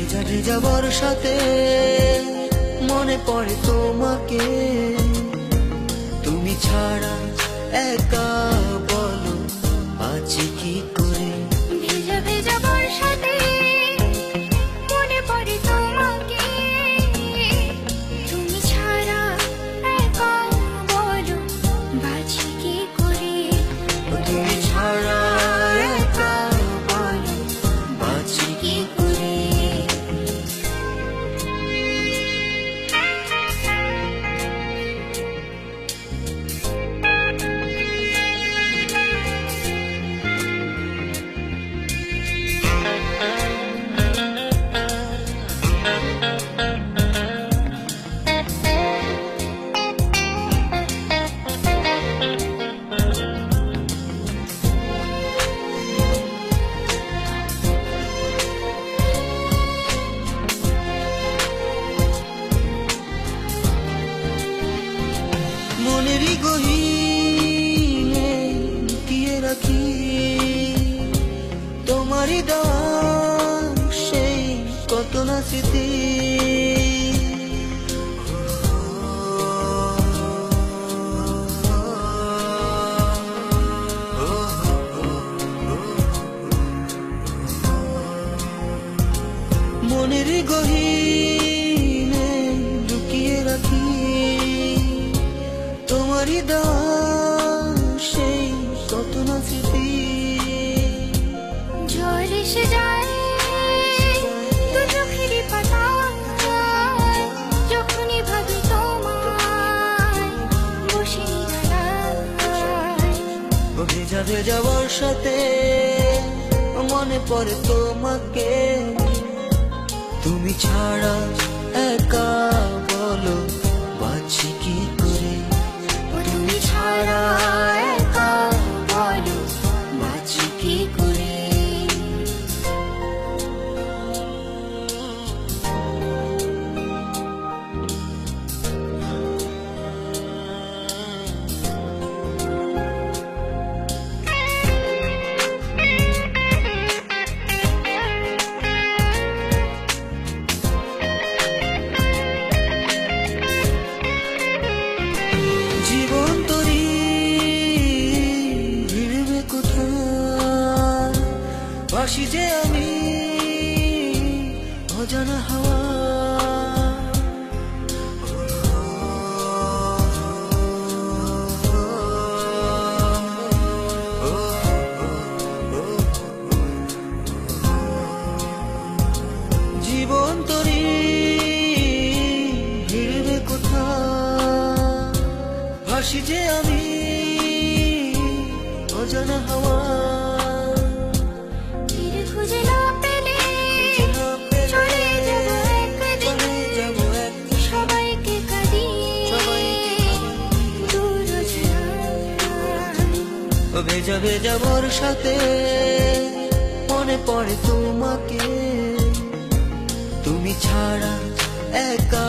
ভেজা ভেজা বর্ষাতে মনে পড়ে তোমাকে, তুমি ছাড়া একা বলো আছি কি করে। ভেজা ভেজা বর্ষাতে মনে পড়ে তোমাকে, তুমি ছাড়া একা বলো বাঁচি কি করে। তুমি ছাড়া একা বলো বাঁচি কি করে। মনেরই গহীনে লুকিয়ে রাখি তোমারই দান সেই কত না স্মৃতি। মনেরই গহীনে লুকিয়ে রাখি তোমারই দান সেই কত না স্মৃতি। ঝড় এসে যায় দু চোখেরই পাতায়, যখনই ভাবি তোমায় বসে নিরালায়। ভেজা ভেজা বর্ষাতে মনে পড়ে তোমাকে, তুমি ছাড়া একা বলো বাঁচি কি করে। তুমি ছাড়া একা বলো বাঁচি কি করে। জীবন তরি ভিড়বে কোথায়, বাসি যে আমি অজানা হাওয়া। জীবন তরি ভিড়বে কোথায়, ভাসি যে আমি অজানা হাওয়া। তীর খুঁজে না পেলে চলে যাবো একদিন, সবাইকে কাঁদিয়ে দূর অজানায়। ভেজা ভেজা বর্ষাতে মনে পড়ে তোমাকে, তুমি ছাড়া একা